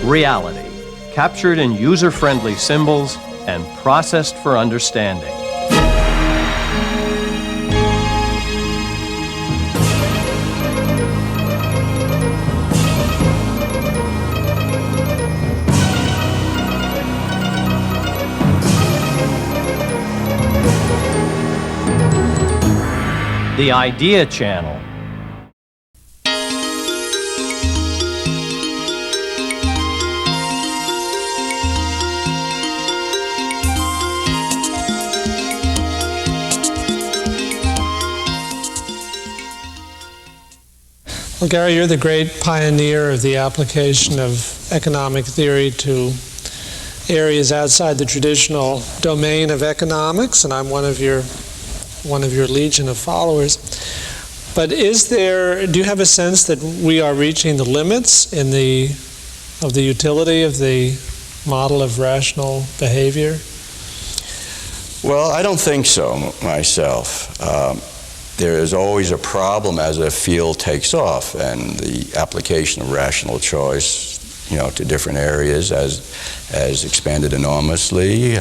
reality, captured in user-friendly symbols and processed for understanding. The Idea Channel. Well, Gary, you're the great pioneer of the application of economic theory to areas outside the traditional domain of economics, and I'm one of your legion of followers. But do you have a sense that we are reaching the limits of the utility of the model of rational behavior? Well, I don't think so myself. There is always a problem as a field takes off, and the application of rational choice, to different areas has expanded enormously.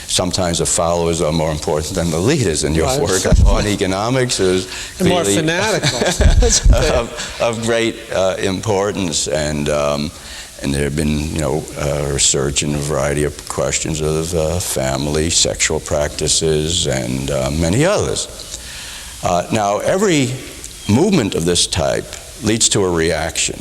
Sometimes the followers are more important than the leaders, and your work on economics is clearly more fanatical. of great importance. And there have been, research in a variety of questions of family, sexual practices, and many others. Now, every movement of this type leads to a reaction,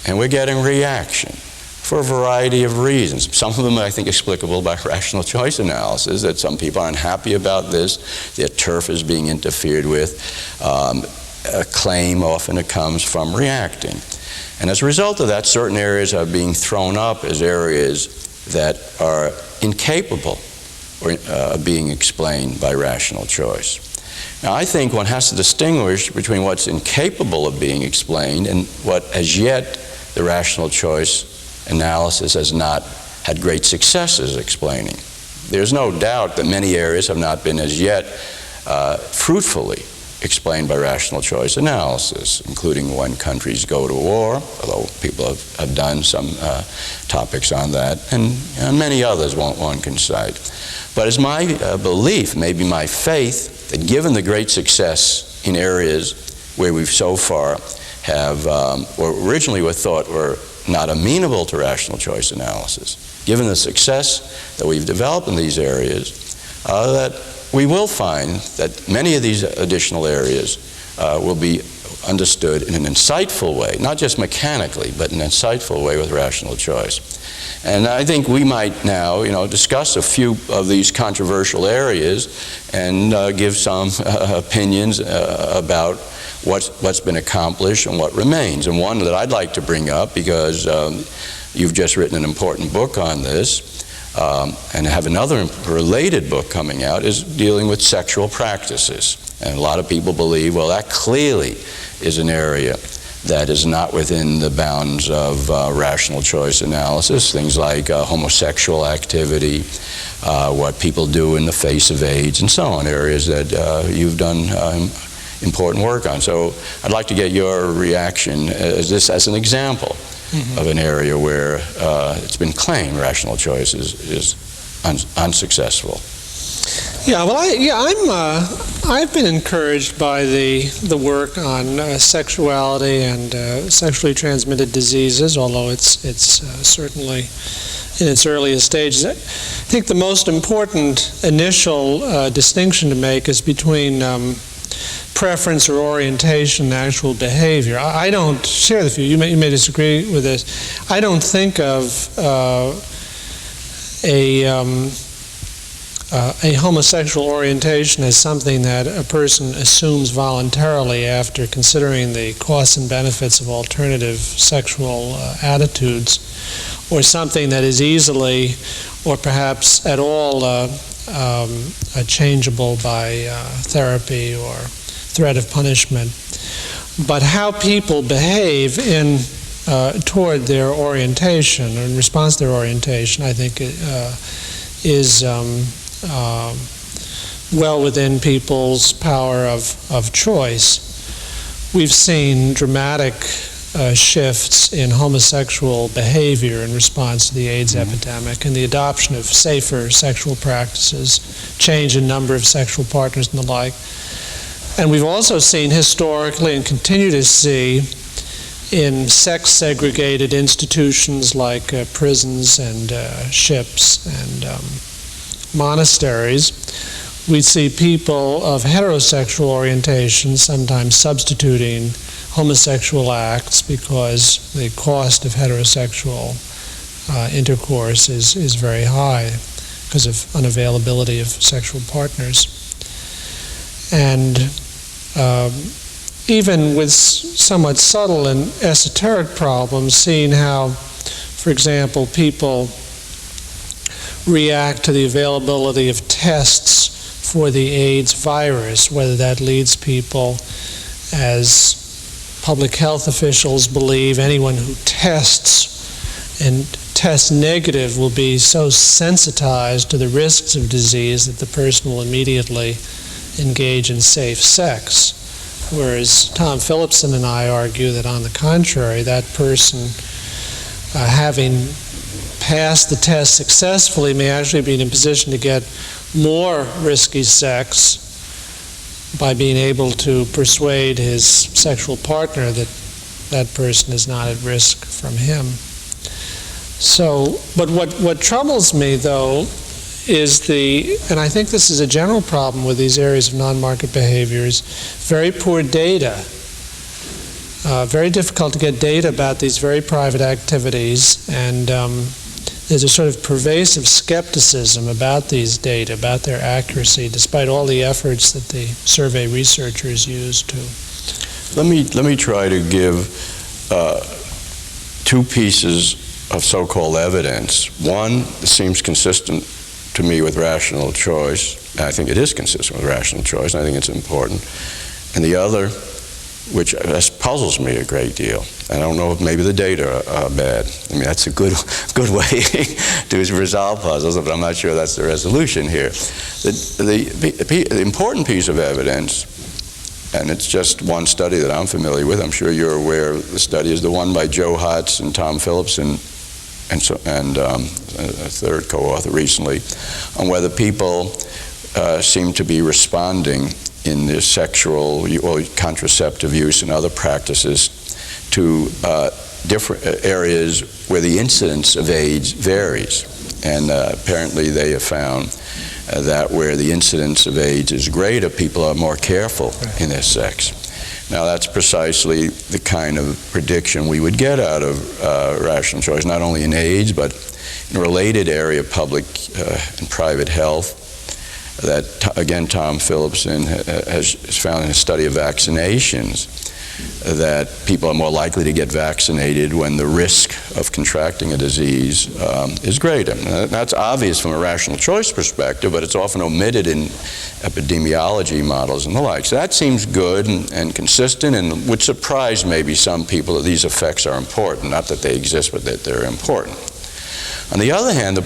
and we're getting reaction for a variety of reasons. Some of them, I think, explicable by rational choice analysis, that some people are unhappy about this, their turf is being interfered with. A claim often it comes from reacting. And as a result of that, certain areas are being thrown up as areas that are incapable of being explained by rational choice. Now, I think one has to distinguish between what's incapable of being explained and what, as yet, the rational choice analysis has not had great successes explaining. There's no doubt that many areas have not been as yet fruitfully explained by rational choice analysis, including when countries go to war, although people have done some topics on that, and many others one can cite. But it's my belief, maybe my faith, that given the great success in areas where we've so far have, or originally were thought were not amenable to rational choice analysis, given the success that we've developed in these areas, that we will find that many of these additional areas will be understood in an insightful way, not just mechanically, but in an insightful way with rational choice. And I think we might now, discuss a few of these controversial areas and give some opinions about what's been accomplished and what remains. And one that I'd like to bring up, because you've just written an important book on this, and have another related book coming out, is dealing with sexual practices. And a lot of people believe, well, that clearly is an area that is not within the bounds of rational choice analysis. Things like homosexual activity, what people do in the face of AIDS, and so on, areas that you've done important work on. So I'd like to get your reaction as an example of an area where it's been claimed rational choice is unsuccessful. Yeah, well, I've been encouraged by the work on sexuality and sexually transmitted diseases, although it's certainly in its earliest stages. I think the most important initial distinction to make is between preference or orientation and actual behavior. I don't share the view. You may disagree with this. I don't think of a homosexual orientation as something that a person assumes voluntarily after considering the costs and benefits of alternative sexual attitudes, or something that is easily or perhaps at all changeable by therapy or threat of punishment. But how people behave toward their orientation or in response to their orientation, I think is well within people's power of choice. We've seen dramatic shifts in homosexual behavior in response to the AIDS epidemic, and the adoption of safer sexual practices, change in number of sexual partners and the like. And we've also seen historically, and continue to see, in sex-segregated institutions like prisons and ships and monasteries, we see people of heterosexual orientation sometimes substituting homosexual acts because the cost of heterosexual intercourse is very high because of unavailability of sexual partners. And even with somewhat subtle and esoteric problems, seeing how, for example, people react to the availability of tests for the AIDS virus, whether that leads people, as public health officials believe, anyone who tests and tests negative will be so sensitized to the risks of disease that the person will immediately engage in safe sex. Whereas Tom Phillipson and I argue that, on the contrary, that person, having passed the test successfully, may actually be in a position to get more risky sex by being able to persuade his sexual partner that that person is not at risk from him. So, but what troubles me, though, is and I think this is a general problem with these areas of non-market behaviors, very poor data. Very difficult to get data about these very private activities, and there's a sort of pervasive skepticism about these data, about their accuracy, despite all the efforts that the survey researchers use to. Let me try to give two pieces of so-called evidence. One seems consistent to me with rational choice, and I think it is consistent with rational choice, and I think it's important. And the other, which puzzles me a great deal. I don't know if maybe the data are bad. I mean, that's a good way to resolve puzzles, but I'm not sure that's the resolution here. The important piece of evidence, and it's just one study that I'm familiar with, I'm sure you're aware of the study, is the one by Joe Hotz and Tom Phillipson and a third co-author recently, on whether people seem to be responding in their sexual or contraceptive use and other practices to different areas where the incidence of AIDS varies. And apparently they have found that where the incidence of AIDS is greater, people are more careful in their sex. Now, that's precisely the kind of prediction we would get out of rational choice, not only in AIDS, but in a related area of public and private health that, again, Tom Phillipson has found in his study of vaccinations, that people are more likely to get vaccinated when the risk of contracting a disease is greater. Now, that's obvious from a rational choice perspective, but it's often omitted in epidemiology models and the like. So that seems good and consistent, and would surprise maybe some people that these effects are important. Not that they exist, but that they're important. On the other hand, the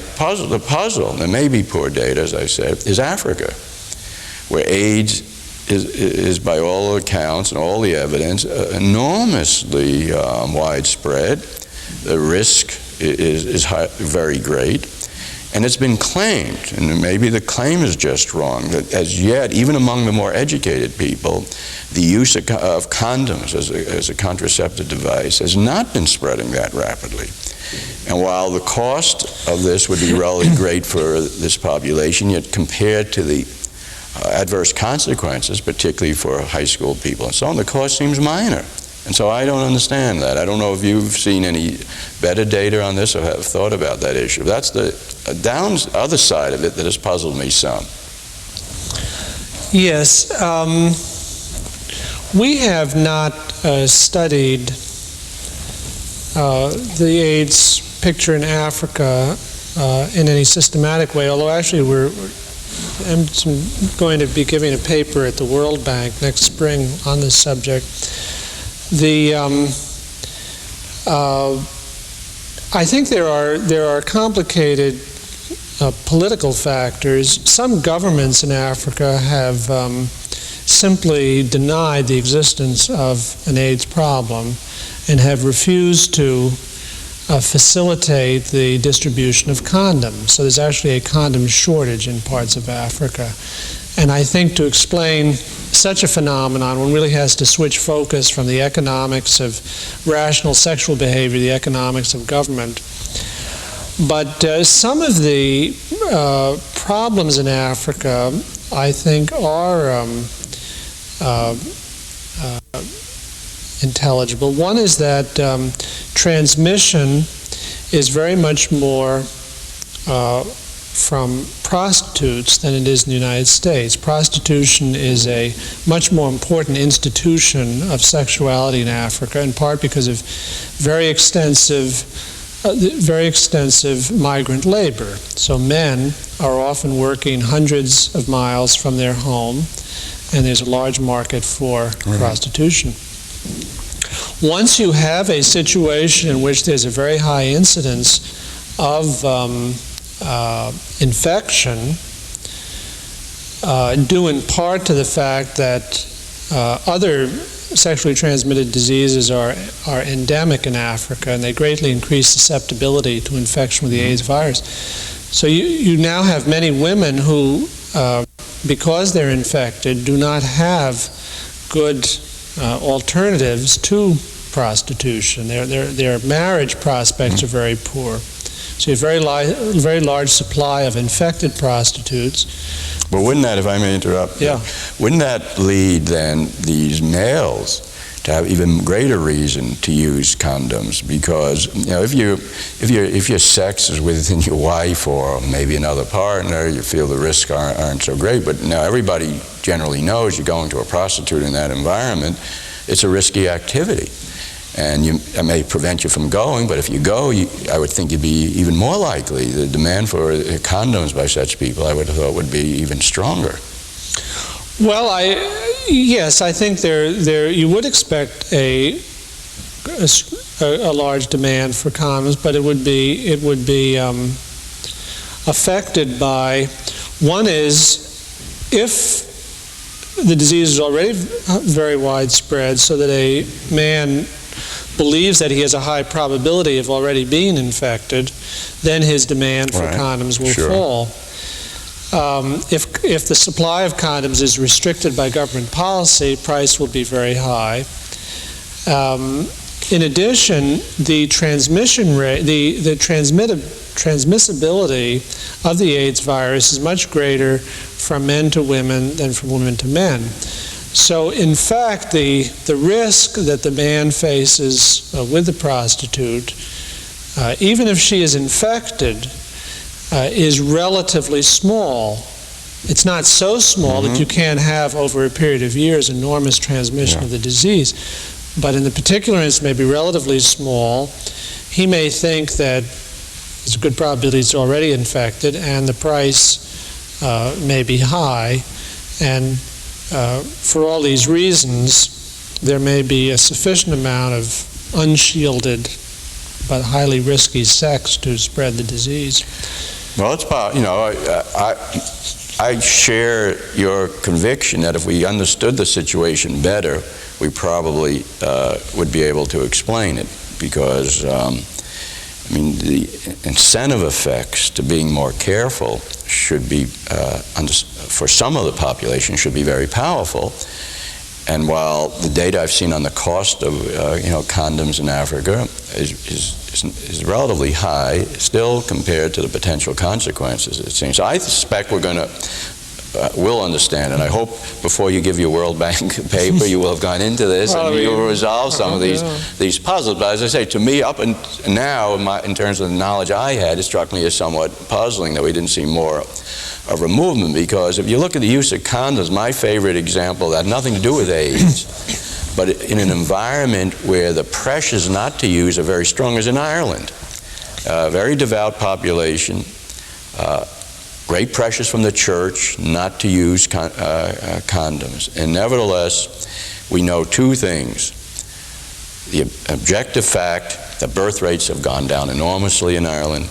puzzle, there may be poor data, as I said, is Africa, where AIDS is by all accounts and all the evidence enormously widespread. The risk is very great, and it's been claimed, and maybe the claim is just wrong, that as yet, even among the more educated people, the use of condoms as a contraceptive device has not been spreading that rapidly. And while the cost of this would be relatively great for this population, yet compared to the adverse consequences, particularly for high school people and so on, the cost seems minor. And so I don't understand that. I don't know if you've seen any better data on this or have thought about that issue. That's the other side of it that has puzzled me some. Yes. We have not studied the AIDS picture in Africa in any systematic way, although actually I'm going to be giving a paper at the World Bank next spring on this subject. I think there are complicated political factors. Some governments in Africa have simply denied the existence of an AIDS problem and have refused to facilitate the distribution of condoms. So there's actually a condom shortage in parts of Africa. And I think to explain such a phenomenon, one really has to switch focus from the economics of rational sexual behavior, the economics of government. But some of the problems in Africa, I think, are intelligible. One is that transmission is very much more from prostitutes than it is in the United States. Prostitution is a much more important institution of sexuality in Africa, in part because of very extensive migrant labor. So men are often working hundreds of miles from their home, and there's a large market for prostitution. Once you have a situation in which there's a very high incidence of infection, due in part to the fact that other sexually transmitted diseases are endemic in Africa, and they greatly increase susceptibility to infection with the AIDS virus. So you now have many women who, because they're infected, do not have good alternatives to prostitution. Their marriage prospects are very poor. So you have a very large supply of infected prostitutes. But wouldn't that, if I may interrupt, wouldn't that lead then these males to have even greater reason to use condoms? Because if your sex is with your wife or maybe another partner, you feel the risks aren't so great. But now everybody generally knows you're going to a prostitute in that environment. It's a risky activity. And it may prevent you from going, but if you go, I would think you'd be even more likely. The demand for condoms by such people, I would have thought, would be even stronger. Well, yes, I think you would expect a large demand for condoms, but it would be affected by, one is, if the disease is already very widespread, so that a man believes that he has a high probability of already being infected, then his demand for condoms will fall. If the supply of condoms is restricted by government policy, price will be very high. In addition, the transmission rate, the transmissibility of the AIDS virus is much greater from men to women than from women to men. So, in fact, the risk that the man faces with the prostitute, even if she is infected, is relatively small. It's not so small that you can't have, over a period of years, enormous transmission of the disease. But in the particular instance, may be relatively small. He may think that there's a good probability he's already infected, and the price may be high. And for all these reasons, there may be a sufficient amount of unshielded but highly risky sex to spread the disease. Well, it's about, I share your conviction that if we understood the situation better, we probably would be able to explain it, because the incentive effects to being more careful should be, for some of the population, should be very powerful. And while the data I've seen on the cost of condoms in Africa is relatively high, still compared to the potential consequences, it seems. So I suspect we'll understand, and I hope before you give your World Bank paper you will have gone into this and you will resolve some of these puzzles. But as I say, to me, up and now, in terms of the knowledge I had, it struck me as somewhat puzzling that we didn't see more of a movement, because if you look at the use of condoms, my favorite example, that had nothing to do with AIDS, but in an environment where the pressures not to use are very strong, is in Ireland. Very devout population, great pressures from the church not to use condoms. And nevertheless, we know two things. The objective fact that birth rates have gone down enormously in Ireland,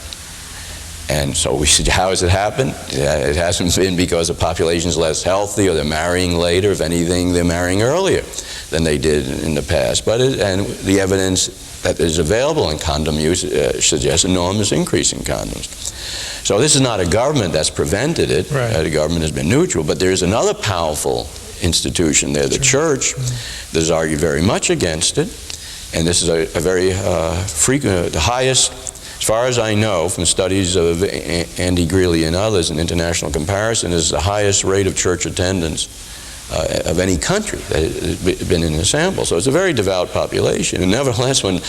And so we said, how has it happened? It hasn't been because the population is less healthy or they're marrying later. If anything, they're marrying earlier than they did in the past. And the evidence that is available in condom use suggests enormous increase in condoms. So this is not a government that's prevented it. Right. The government has been neutral. But there's another powerful institution there, the church, that has argued very much against it. And this is a very frequent, the highest, as far as I know, from studies of Andy Greeley and others in international comparison, is the highest rate of church attendance of any country that has been in the sample. So it's a very devout population. And nevertheless, when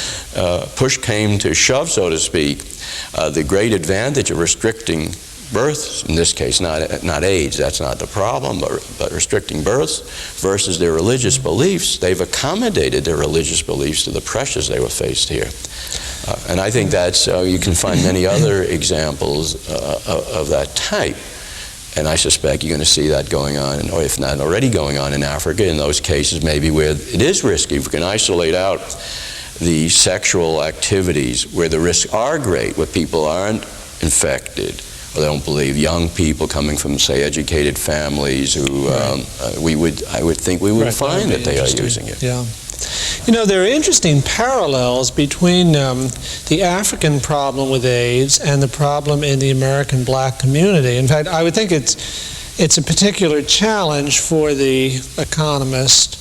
push came to shove, so to speak, the great advantage of restricting births, in this case, not AIDS, that's not the problem, but restricting births versus their religious beliefs, they've accommodated their religious beliefs to the pressures they were faced here. And I think that's, you can find many other examples of that type. And I suspect you're going to see that going on, or if not already going on in Africa, in those cases maybe where it is risky. If we can isolate out the sexual activities where the risks are great, where people aren't infected, or they don't believe, young people coming from, say, educated families who I would think we would find that they are using it. Yeah. You know, there are interesting parallels between the African problem with AIDS and the problem in the American black community. In fact, I would think it's a particular challenge for the economist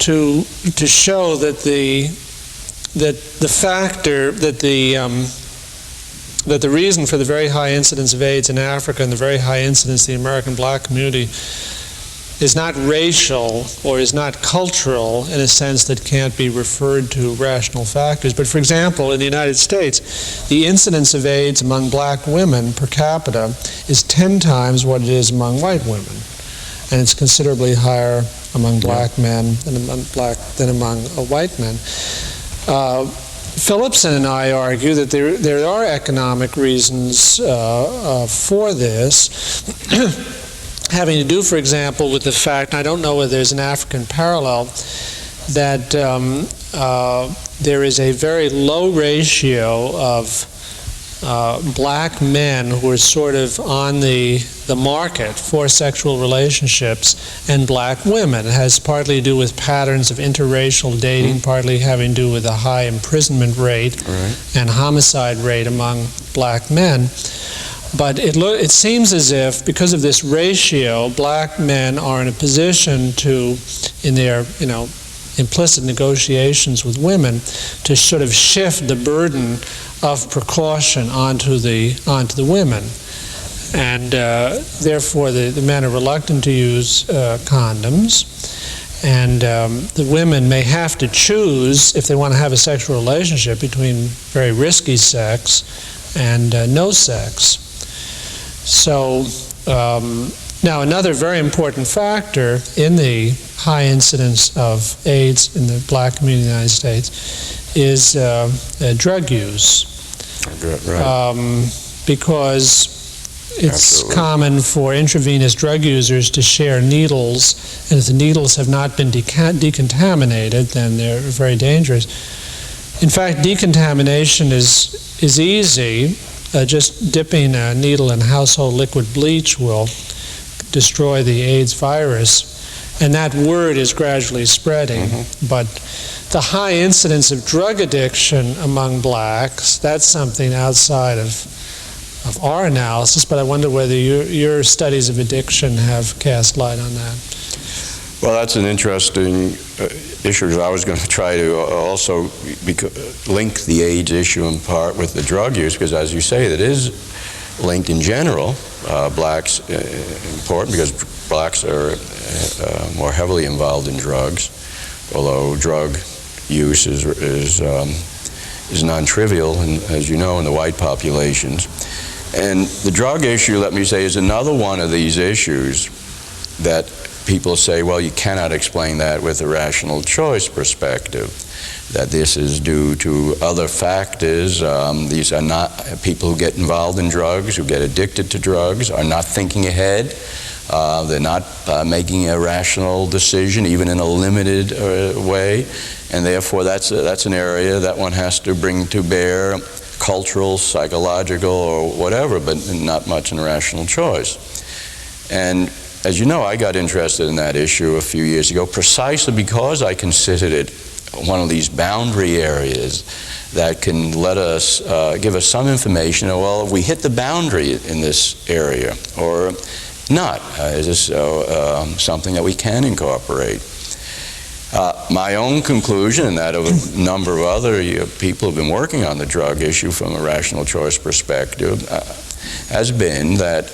to show that the reason for the very high incidence of AIDS in Africa and the very high incidence in the American black community is not racial or is not cultural in a sense that can't be referred to rational factors. But for example, in the United States, the incidence of AIDS among black women per capita is 10 times what it is among white women. And it's considerably higher among black men than among white men. Phillipson and I argue that there are economic reasons for this, having to do, for example, with the fact, and I don't know whether there's an African parallel, that there is a very low ratio of black men who are sort of on the market for sexual relationships and black women. It has partly to do with patterns of interracial dating, partly having to do with a high imprisonment rate and homicide rate among black men. But it seems as if, because of this ratio, black men are in a position to, in their implicit negotiations with women, to sort of shift the burden of precaution onto the women. And therefore the men are reluctant to use condoms. And the women may have to choose, if they want to have a sexual relationship, between very risky sex and no sex. So now another very important factor in the high incidence of AIDS in the black community in the United States is drug use. Because it's common for intravenous drug users to share needles, and if the needles have not been decontaminated, then they're very dangerous. In fact, decontamination is easy. Just dipping a needle in household liquid bleach will destroy the AIDS virus, and that word is gradually spreading. But the high incidence of drug addiction among blacks, that's something outside of our analysis, but I wonder whether your studies of addiction have cast light on that. Well, that's an interesting issue, because I was going to try to also link the AIDS issue in part with the drug use, because as you say, it is linked in general. Blacks important because blacks are more heavily involved in drugs, although drug use is non-trivial, as you know, in the white populations. And the drug issue, let me say, is another one of these issues that people say, well, you cannot explain that with a rational choice perspective, that this is due to other factors. These are not people who get involved in drugs, who get addicted to drugs, are not thinking ahead. They're not making a rational decision, even in a limited way. And therefore, that's an area that one has to bring to bear cultural, psychological, or whatever, but not much in rational choice. And as you know, I got interested in that issue a few years ago precisely because I considered it one of these boundary areas that can let us, give us some information, well, if we hit the boundary in this area or not, is this something that we can incorporate? My own conclusion, and that of a number of other people who have been working on the drug issue from a rational choice perspective, has been that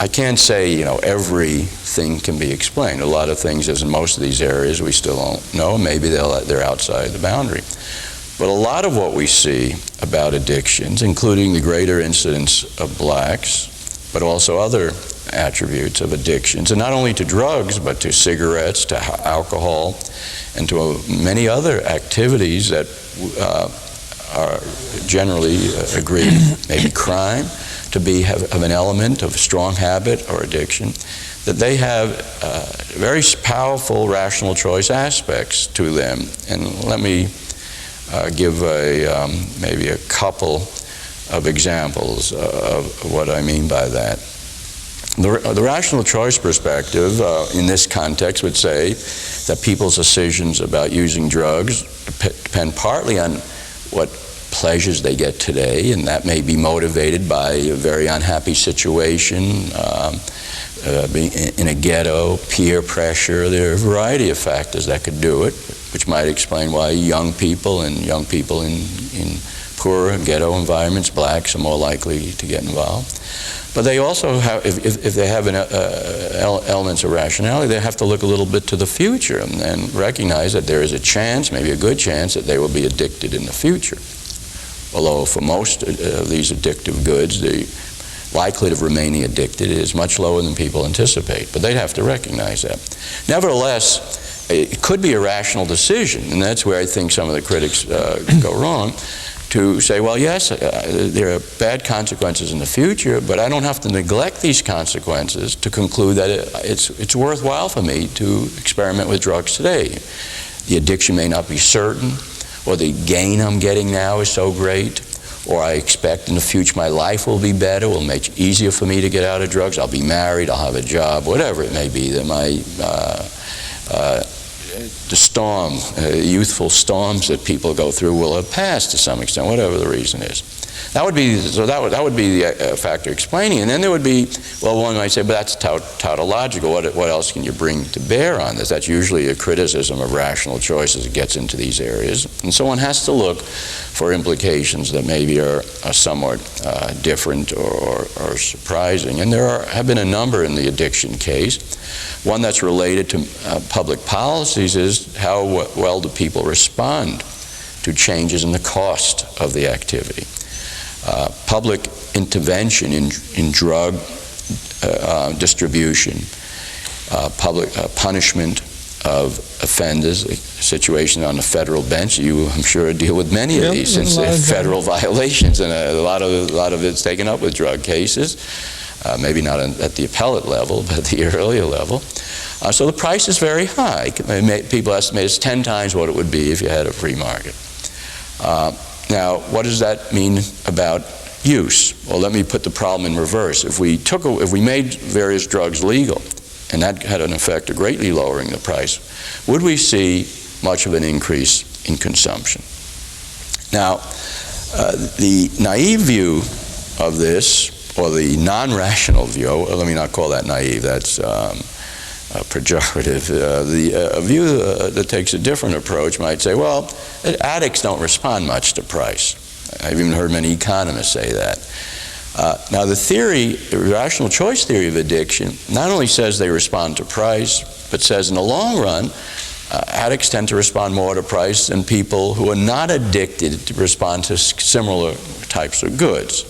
I can't say, everything can be explained. A lot of things, as in most of these areas, we still don't know. Maybe they're outside the boundary. But a lot of what we see about addictions, including the greater incidence of blacks, but also other attributes of addictions, and not only to drugs, but to cigarettes, to alcohol, and to many other activities that are generally agreed, maybe crime, to have an element of strong habit or addiction, that they have very powerful rational choice aspects to them. And let me give maybe a couple of examples of what I mean by that. The rational choice perspective in this context would say that people's decisions about using drugs depend partly on what pleasures they get today, and that may be motivated by a very unhappy situation, being in a ghetto, peer pressure. There are a variety of factors that could do it, which might explain why young people in poor ghetto environments, blacks, are more likely to get involved. But they also have, if they have elements of rationality, they have to look a little bit to the future and recognize that there is a chance, maybe a good chance, that they will be addicted in the future. Although for most of these addictive goods, the likelihood of remaining addicted is much lower than people anticipate. But they'd have to recognize that. Nevertheless, it could be a rational decision, and that's where I think some of the critics go wrong, to say, well, yes, there are bad consequences in the future, but I don't have to neglect these consequences to conclude that it's worthwhile for me to experiment with drugs today. The addiction may not be certain, or the gain I'm getting now is so great, or I expect in the future my life will be better, will make it easier for me to get out of drugs, I'll be married, I'll have a job, whatever it may be, that my youthful storms that people go through will have passed to some extent, whatever the reason is. That would be the factor explaining. And then there would be, well, one might say, but that's tautological. What else can you bring to bear on this? That's usually a criticism of rational choice as it gets into these areas. And so one has to look for implications that maybe are somewhat different or surprising. And there have been a number in the addiction case. One that's related to public policies is how well do people respond to changes in the cost of the activity. Public intervention in drug distribution, public punishment of offenders, a situation on the federal bench. You, I'm sure, deal with many of these since they're federal violations, and a lot of it's taken up with drug cases. Maybe not at the appellate level, but at the earlier level. So the price is very high. People estimate it's 10 times what it would be if you had a free market. Now, what does that mean about use? Well, let me put the problem in reverse. If we made various drugs legal, and that had an effect of greatly lowering the price, would we see much of an increase in consumption? Now, the naive view of this, or the non-rational view, let me not call that naive, that's pejorative. The view that takes a different approach might say, well, addicts don't respond much to price. I've even heard many economists say that. Now the rational choice theory of addiction not only says they respond to price, but says in the long run, addicts tend to respond more to price than people who are not addicted to respond to similar types of goods.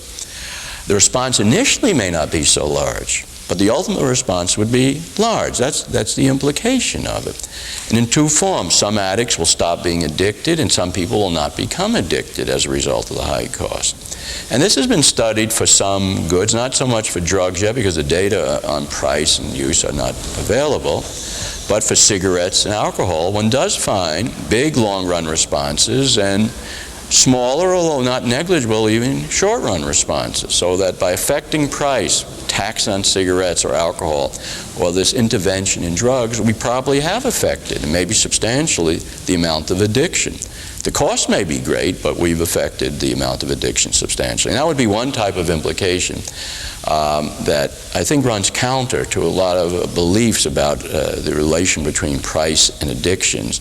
The response initially may not be so large, but the ultimate response would be large. That's the implication of it. And in two forms. Some addicts will stop being addicted, and some people will not become addicted as a result of the high cost. And this has been studied for some goods, not so much for drugs yet, because the data on price and use are not available. But for cigarettes and alcohol, one does find big long-run responses, and smaller, although not negligible, even short-run responses. So that by affecting price, tax on cigarettes or alcohol, or this intervention in drugs, we probably have affected, and maybe substantially, the amount of addiction. The cost may be great, but we've affected the amount of addiction substantially. And that would be one type of implication that I think runs counter to a lot of beliefs about the relation between price and addictions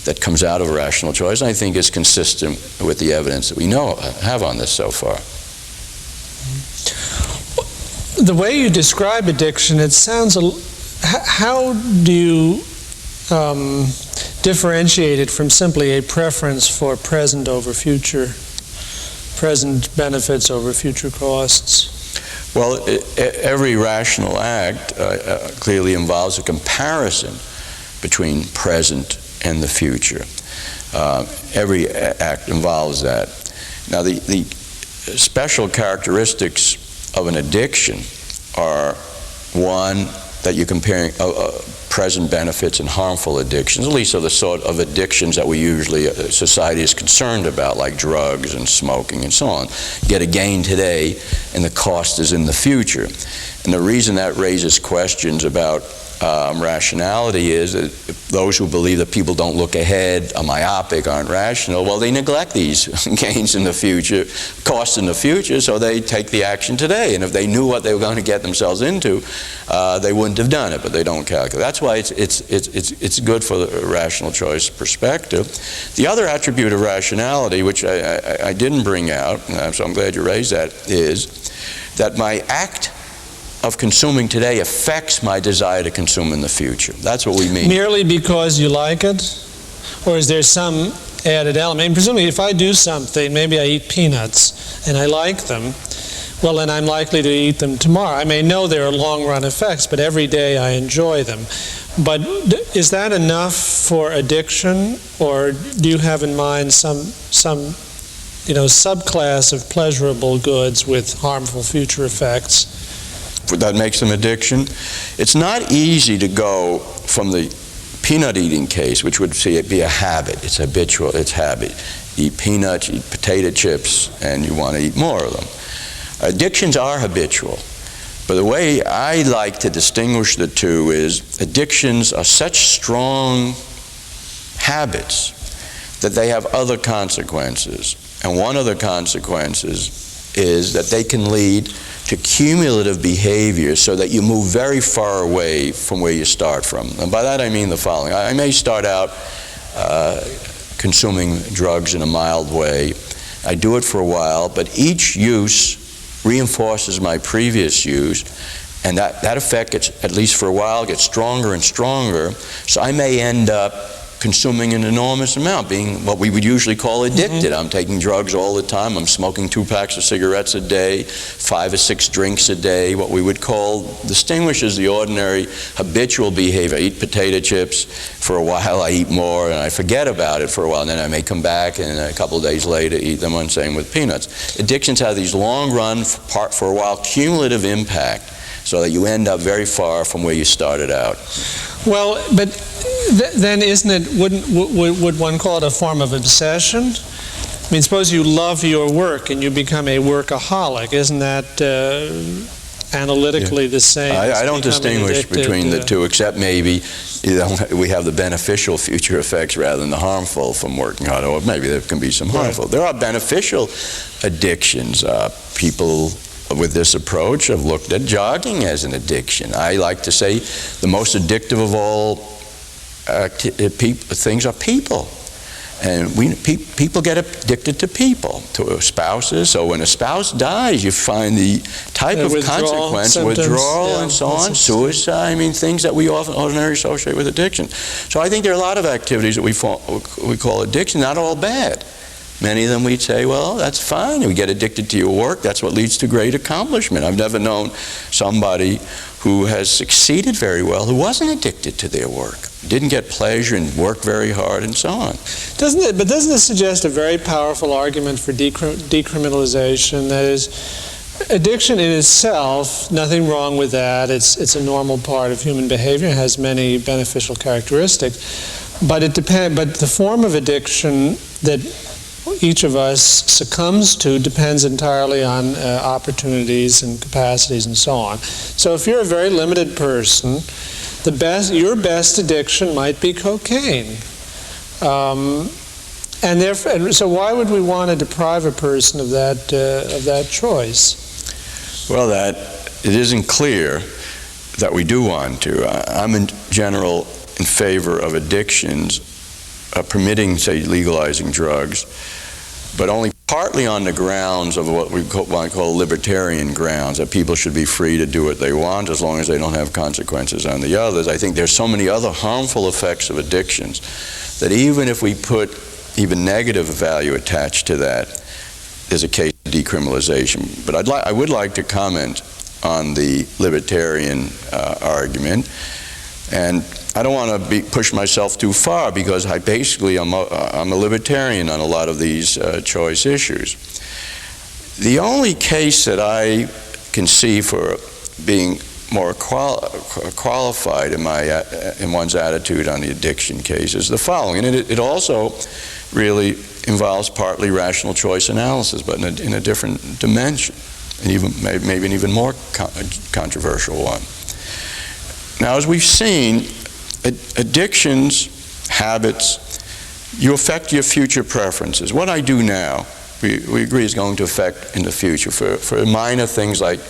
that comes out of rational choice, and I think is consistent with the evidence that we have on this so far. The way you describe addiction, it sounds how do you differentiate it from simply a preference for present over future, present benefits over future costs? Well, every rational act clearly involves a comparison between present and the future. Every act involves that. Now, the special characteristics of an addiction are, one, that you're comparing present benefits and harmful addictions, at least of the sort of addictions that we usually, society is concerned about, like drugs and smoking and so on. You get a gain today, and the cost is in the future. And the reason that raises questions about rationality is that those who believe that people don't look ahead, are myopic, aren't rational, well, they neglect these gains in the future, costs in the future, so they take the action today. And if they knew what they were going to get themselves into, they wouldn't have done it, but they don't calculate. That's why it's good for the rational choice perspective. The other attribute of rationality, which I didn't bring out, so I'm glad you raised that, is that my act of consuming today affects my desire to consume in the future. That's what we mean. Merely because you like it? Or is there some added element? And presumably if I do something, maybe I eat peanuts and I like them, well then I'm likely to eat them tomorrow. I may know there are long-run effects, but every day I enjoy them. But is that enough for addiction, or do you have in mind some subclass of pleasurable goods with harmful future effects that makes them addiction? It's not easy to go from the peanut eating case, which would be a habit. It's habitual, it's habit. Eat peanuts, eat potato chips, and you want to eat more of them. Addictions are habitual. But the way I like to distinguish the two is addictions are such strong habits that they have other consequences. And one of the consequences is that they can lead to cumulative behavior so that you move very far away from where you start from. And by that I mean the following. I may start out consuming drugs in a mild way. I do it for a while, but each use reinforces my previous use, and that effect gets, at least for a while, gets stronger and stronger. So I may end up consuming an enormous amount, being what we would usually call addicted. I'm taking drugs all the time. I'm smoking 2 packs of cigarettes a day, 5 or 6 drinks a day, what we would call distinguishes the ordinary habitual behavior. I eat potato chips. For a while I eat more, and I forget about it for a while, and then I may come back and a couple of days later eat them, and same with peanuts. Addictions have these long-run, for a while, cumulative impact, so that you end up very far from where you started out. Well, but then isn't it, would one call it a form of obsession? I mean, suppose you love your work and you become a workaholic. Isn't that analytically the same? I don't distinguish between the two, except maybe we have the beneficial future effects rather than the harmful from working hard, or maybe there can be some harmful. There are beneficial addictions. People with this approach have looked at jogging as an addiction. I like to say the most addictive of all things are people. And people get addicted to people, to spouses. So when a spouse dies, you find the type of consequence, withdrawal and so on, suicide, I mean, things that we often ordinarily associate with addiction. So I think there are a lot of activities that we call addiction, not all bad. Many of them we'd say, well, that's fine. We get addicted to your work. That's what leads to great accomplishment. I've never known somebody who has succeeded very well who wasn't addicted to their work, didn't get pleasure and worked very hard and so on. Doesn't this suggest a very powerful argument for decriminalization? That is, addiction in itself, nothing wrong with that. It's a normal part of human behavior. It has many beneficial characteristics. But it depends. But the form of addiction that each of us succumbs to depends entirely on opportunities and capacities and so on. So if you're a very limited person, your best addiction might be cocaine. And so why would we want to deprive a person of that choice? Well, that it isn't clear that we do want to. I'm in general in favor of addictions permitting, say, legalizing drugs, but only partly on the grounds of what we call libertarian grounds, that people should be free to do what they want as long as they don't have consequences on the others. I think there's so many other harmful effects of addictions that even if we put even negative value attached to that, there's a case of decriminalization. But I would like to comment on the libertarian argument, and I don't want to push myself too far because I'm a libertarian on a lot of these choice issues. The only case that I can see for being more qualified in one's attitude on the addiction case is the following, and it also really involves partly rational choice analysis, but in a different dimension, and even maybe an even more controversial one. Now, as we've seen, addictions, habits, you affect your future preferences. What I do now, we agree is going to affect in the future. For minor things like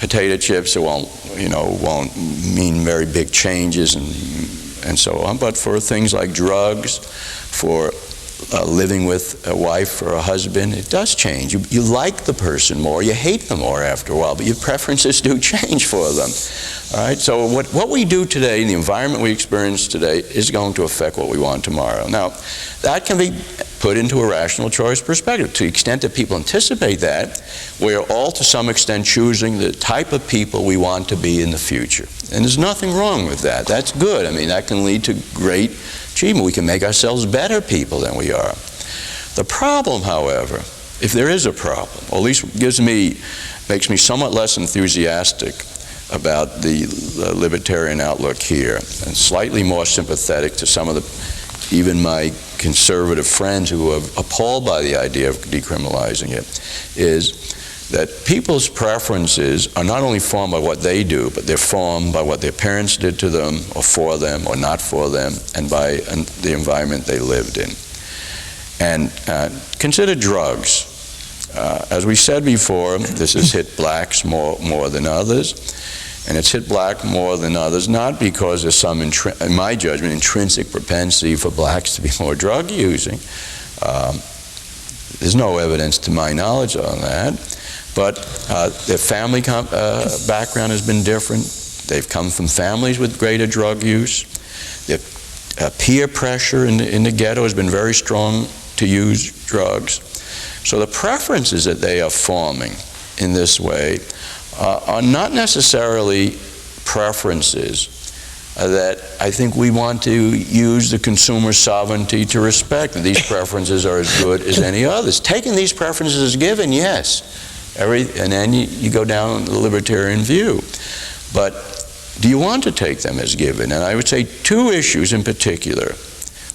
potato chips, it won't mean very big changes and so on. But for things like drugs, for living with a wife or a husband, it does change. You like the person more, you hate them more after a while, but your preferences do change for them. All right, so what we do today, the environment we experience today, is going to affect what we want tomorrow. Now, that can be put into a rational choice perspective. To the extent that people anticipate that, we are all to some extent choosing the type of people we want to be in the future. And there's nothing wrong with that. That's good. I mean, that can lead to great achievement. We can make ourselves better people than we are. The problem, however, if there is a problem, or at least makes me somewhat less enthusiastic about the libertarian outlook here, and slightly more sympathetic to some of even my conservative friends who are appalled by the idea of decriminalizing it, is that people's preferences are not only formed by what they do, but they're formed by what their parents did to them, or for them, or not for them, and by the environment they lived in. And consider drugs. As we said before, this has hit blacks more than others. And it's hit black more than others, not because there's some, in my judgment, intrinsic propensity for blacks to be more drug using. There's no evidence to my knowledge on that. But their family background has been different. They've come from families with greater drug use. Their peer pressure in the ghetto has been very strong to use drugs. So the preferences that they are forming in this way are not necessarily preferences that I think we want to use the consumer sovereignty to respect. These preferences are as good as any others. Taking these preferences as given, yes. And then you go down the libertarian view. But do you want to take them as given? And I would say two issues in particular.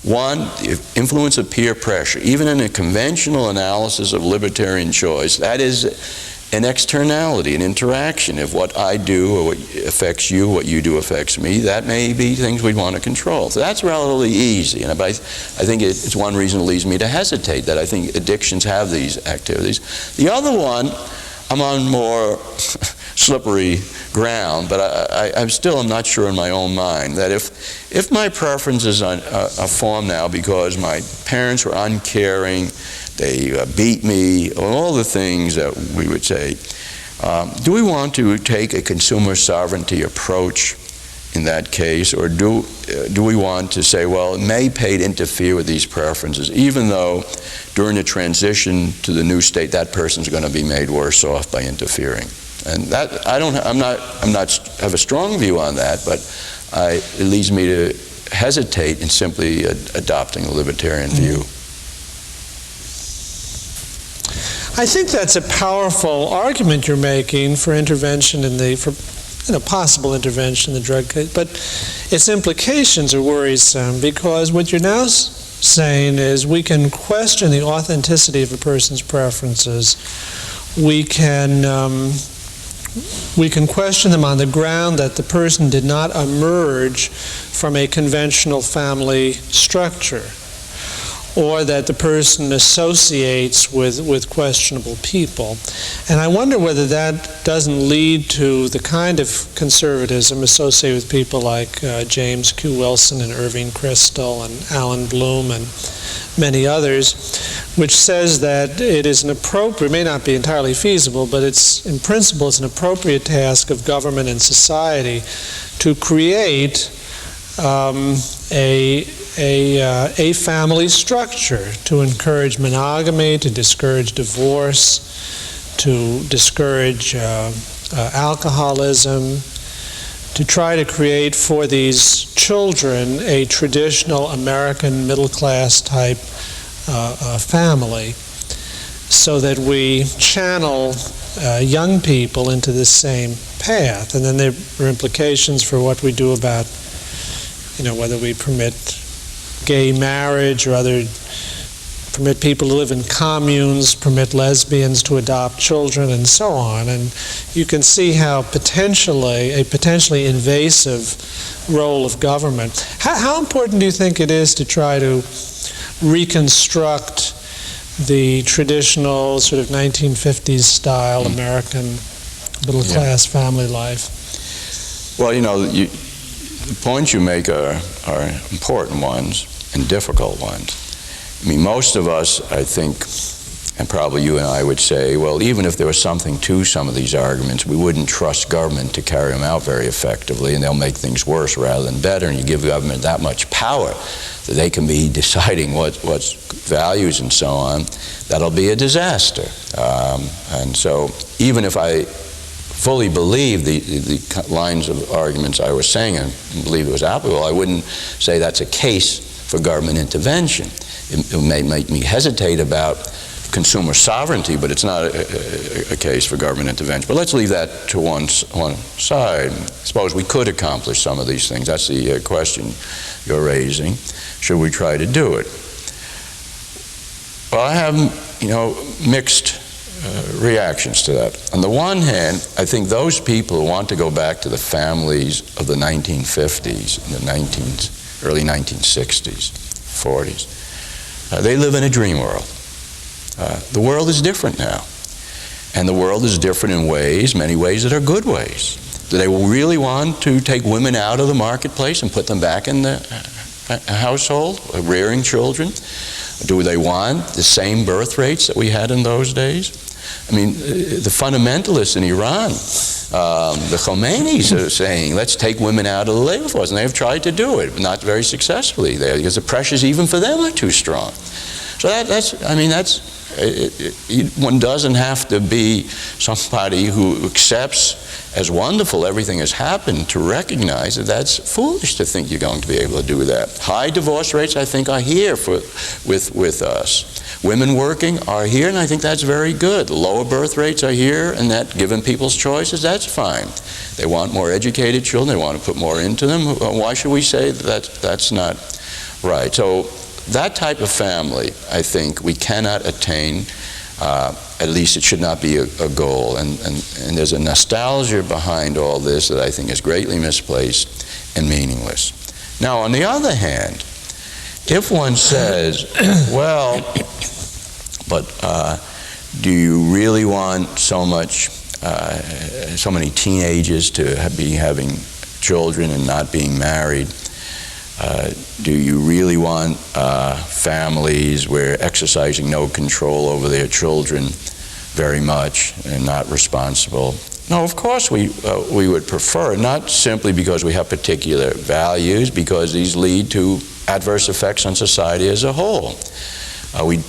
One, the influence of peer pressure. Even in a conventional analysis of libertarian choice, that is an externality, an interaction. If what I do or what affects you, what you do affects me, that may be things we'd want to control. So that's relatively easy. And I think it's one reason it leads me to hesitate, that I think addictions have these activities. The other one, I'm on more slippery ground, but I'm not sure in my own mind that if my preferences are formed now because my parents were uncaring, they beat me, all the things that we would say, do we want to take a consumer sovereignty approach in that case, or do we want to say, well, it may pay to interfere with these preferences, even though during the transition to the new state, that person's going to be made worse off by interfering? And that I'm not have a strong view on that, but it leads me to hesitate in simply adopting a libertarian view. I think that's a powerful argument you're making for intervention possible intervention in the drug case, but its implications are worrisome, because what you're now saying is we can question the authenticity of a person's preferences. We can question them on the ground that the person did not emerge from a conventional family structure, or that the person associates with questionable people. And I wonder whether that doesn't lead to the kind of conservatism associated with people like James Q. Wilson and Irving Kristol and Alan Bloom and many others, which says that it is an appropriate, may not be entirely feasible, but it's, in principle, it's an appropriate task of government and society to create a family structure to encourage monogamy, to discourage divorce, to discourage alcoholism, to try to create for these children a traditional American middle-class type family, so that we channel young people into this same path. And then there are implications for what we do about, whether we permit gay marriage or permit people to live in communes, permit lesbians to adopt children, and so on. And you can see how a potentially invasive role of government. How important do you think it is to try to reconstruct the traditional sort of 1950s style American middle-class family life? Well, the points you make are important ones and difficult ones. I mean, most of us, I think, and probably you and I would say, well, even if there was something to some of these arguments, we wouldn't trust government to carry them out very effectively, and they'll make things worse rather than better. And you give government that much power that they can be deciding what's values and so on, that'll be a disaster. And so even if I fully believe the lines of arguments I was saying and believe it was applicable, I wouldn't say that's a case for government intervention. It may make me hesitate about consumer sovereignty, but it's not a case for government intervention. But let's leave that to one side. Suppose we could accomplish some of these things. That's the question you're raising. Should we try to do it? Well, I have, mixed reactions to that. On the one hand, I think those people who want to go back to the families of the 1950s and the early 1960s, 40s, they live in a dream world. The world is different now. And the world is different in many ways that are good ways. Do they really want to take women out of the marketplace and put them back in the household, rearing children? Do they want the same birth rates that we had in those days? I mean, the fundamentalists in Iran, the Khomeinis are saying, let's take women out of the labor force. And they have tried to do it, but not very successfully there, because the pressures even for them are too strong. So one doesn't have to be somebody who accepts as wonderful everything has happened to recognize that that's foolish to think you're going to be able to do that. High divorce rates, I think, are here with us. Women working are here, and I think that's very good. Lower birth rates are here, and that, given people's choices, that's fine. They want more educated children. They want to put more into them. Why should we say that that's not right? So that type of family, I think, we cannot attain. At least it should not be a goal. And there's a nostalgia behind all this that I think is greatly misplaced and meaningless. Now, on the other hand, if one says, well, but do you really want so many teenagers to be having children and not being married? Do you really want families where exercising no control over their children very much and not responsible? No, of course we would prefer, not simply because we have particular values, because these lead to adverse effects on society as a whole. We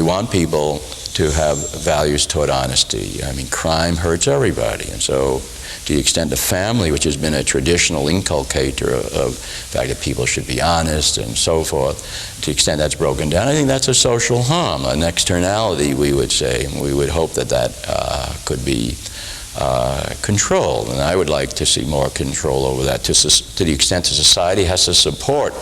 want people to have values toward honesty. I mean, crime hurts everybody, and so to the extent the family, which has been a traditional inculcator of the fact that people should be honest and so forth, to the extent that's broken down, I think that's a social harm, an externality, we would say, and we would hope that could be controlled. And I would like to see more control over that, to the extent that society has to support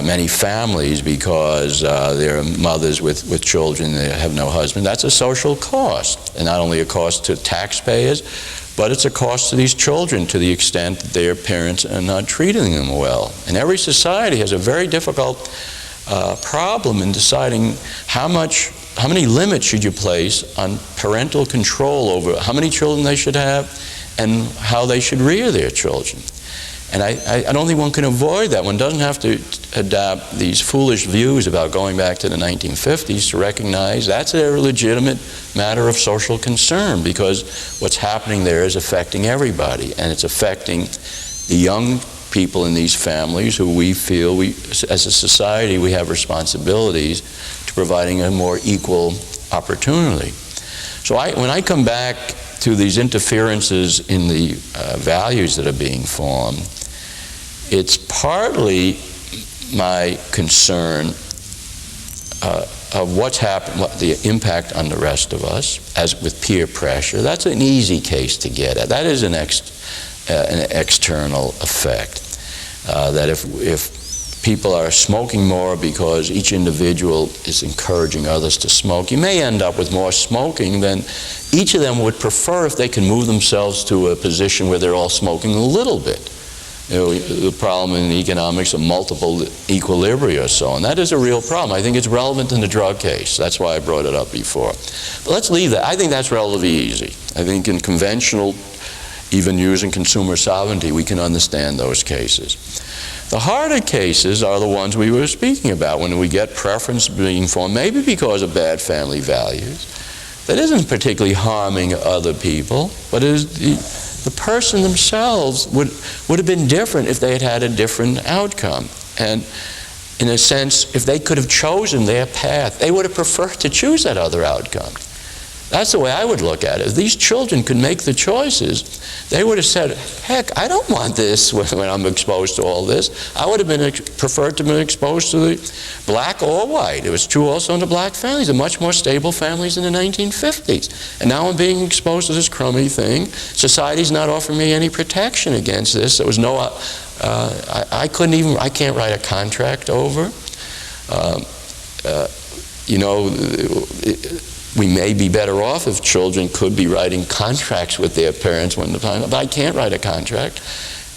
many families because there are mothers with children that have no husband. That's a social cost, and not only a cost to taxpayers, but it's a cost to these children to the extent that their parents are not treating them well. And every society has a very difficult problem in deciding how many limits should you place on parental control over how many children they should have and how they should rear their children. And I don't think one can avoid that. One doesn't have to adopt these foolish views about going back to the 1950s to recognize that's a legitimate matter of social concern, because what's happening there is affecting everybody, and it's affecting the young people in these families who we feel, as a society, we have responsibilities to providing a more equal opportunity. So when I come back to these interferences in the values that are being formed, it's partly my concern of what's happened, the impact on the rest of us, as with peer pressure. That's an easy case to get at. That is an external effect. That if people are smoking more because each individual is encouraging others to smoke, you may end up with more smoking than each of them would prefer if they can move themselves to a position where they're all smoking a little bit. You know, the problem in economics of multiple equilibria or so, and that is a real problem. I think it's relevant in the drug case. That's why I brought it up before. But let's leave that. I think that's relatively easy. I think in conventional, even using consumer sovereignty, we can understand those cases. The harder cases are the ones we were speaking about, when we get preference being formed, maybe because of bad family values, that isn't particularly harming other people, but is the person themselves would have been different if they had had a different outcome. And in a sense, if they could have chosen their path, they would have preferred to choose that other outcome. That's the way I would look at it. If these children could make the choices, they would have said, heck, I don't want this when I'm exposed to all this. I would have preferred to be exposed to the black or white. It was true also in the black families, the much more stable families in the 1950s. And now I'm being exposed to this crummy thing. Society's not offering me any protection against this. There was no, I can't write a contract over. We may be better off if children could be writing contracts with their parents when the time, but I can't write a contract.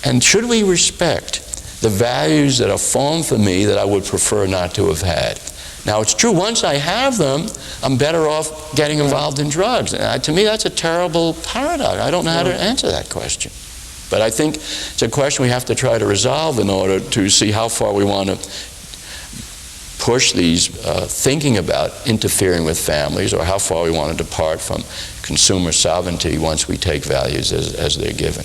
And should we respect the values that are formed for me that I would prefer not to have had? Now, it's true, once I have them, I'm better off getting involved in drugs. And to me, that's a terrible paradox. I don't know how to answer that question. But I think it's a question we have to try to resolve in order to see how far we want to push these thinking about interfering with families, or how far we want to depart from consumer sovereignty once we take values as they're given.